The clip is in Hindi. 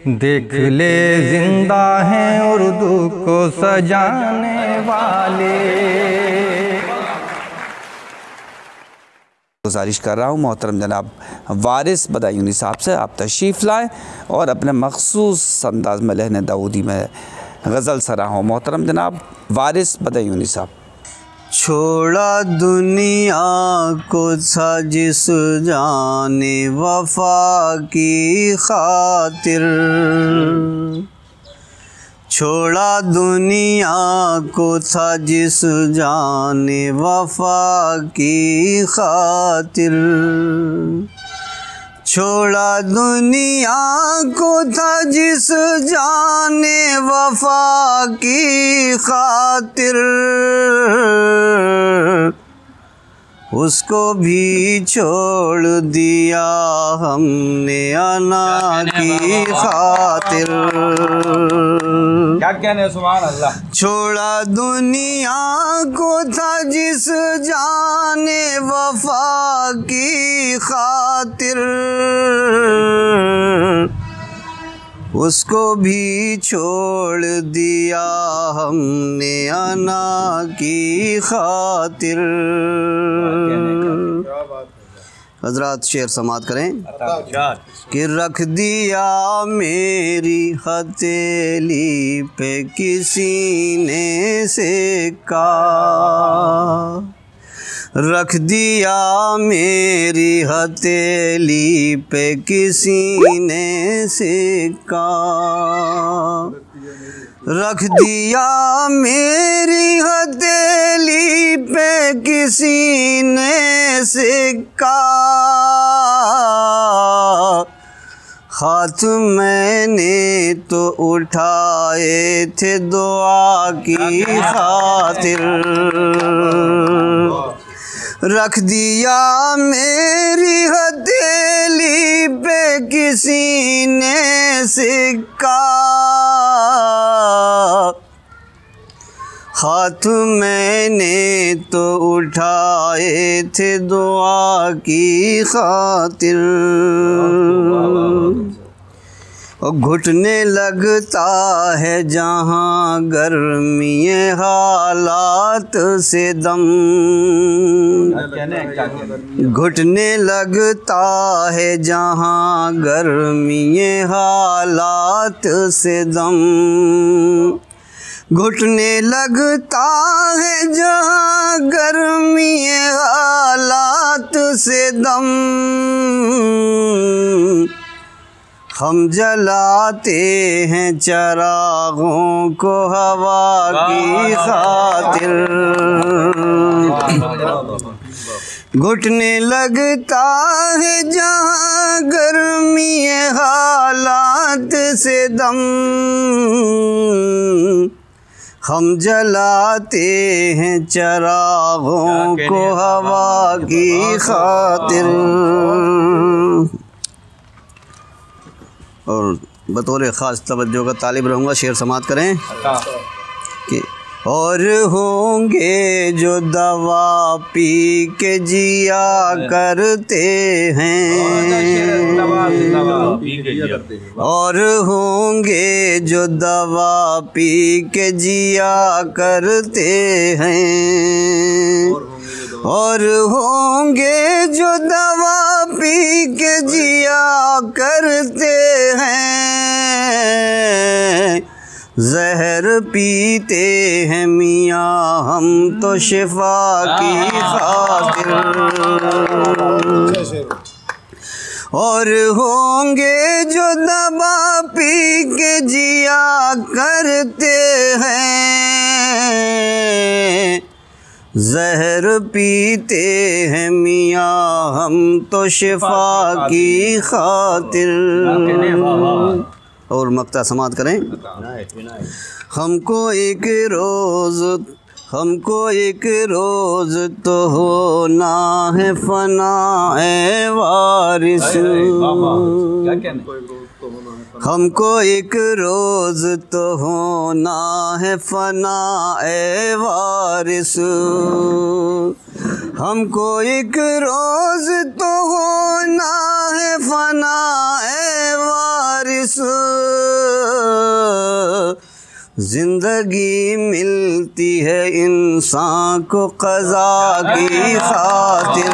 देख ले जिंदा हैं उर्दू को सजाने वाले। गुजारिश कर रहा हूँ मोहतरम जनाब वारिस बदायूनी साहब से आप तशरीफ़ लाएँ और अपने मखसूस अंदाज में लहन दाऊदी में गज़ल सरा हो। मोहतरम जनाब वारिस बदायूनी साहब। छोड़ा दुनिया को था जिस जाने वफा की खातिर, छोड़ा दुनिया को था जिस जाने वफा की खातिर, छोड़ा दुनिया को था जिस जाने वफा की खातिर, उसको भी छोड़ दिया हमने अना की खातिर। क्या कहने सुभान अल्लाह। छोड़ा दुनिया को था जिस जाने वफा की खातिर, उसको भी छोड़ दिया हमने अना की खातिर। हजरात शेर समात करें कि रख दिया मेरी हथेली पे किसी ने सिक्का, रख दिया मेरी हथेली पे किसी ने सिक्का, रख दिया मेरी हथेली पे किसी ने सिक्का, हाथ मैंने तो उठाए थे दुआ की खातिर, रख दिया मेरी हथेली पे किसी ने सिक्का, हाथ मैंने तो उठाए थे दुआ की खातिर। और घुटने लगता है जहाँ गर्मी हालात से दम, घुटने लगता है जहाँ गर्मी हालात से दम, घुटने लगता है जहाँ गर्मी हालात से दम, हम जलाते हैं चरागों को हवा की खातिर, घुटने लगता है जहाँ गर्मी हालात से दम, हम जलाते हैं चरागों को हवा की खातिर। और बतौर ख़ास तवज्जो का तालिब रहूँगा, शेर समात करें कि और होंगे जो दवा पी के जिया करते हैं, और होंगे जो दवा पी के जिया करते हैं, और होंगे जो दवा पी के जिया करते हैं, जहर पीते हैं मियाँ हम तो शिफा की खातिर, और होंगे जो दवा पी के जिया करते हैं, जहर पीते हैं मियाँ हम तो शिफा की खातिर। और मक्ता समात करें। हमको एक रोज़ तो होना है फना ए वारिस, हमको एक रोज़ तो होना है फना ए वारिस, हमको एक रोज़ तो होना है फना ए वारिस। जिंदगी मिलती है इंसान को क़ज़ा की खातिर।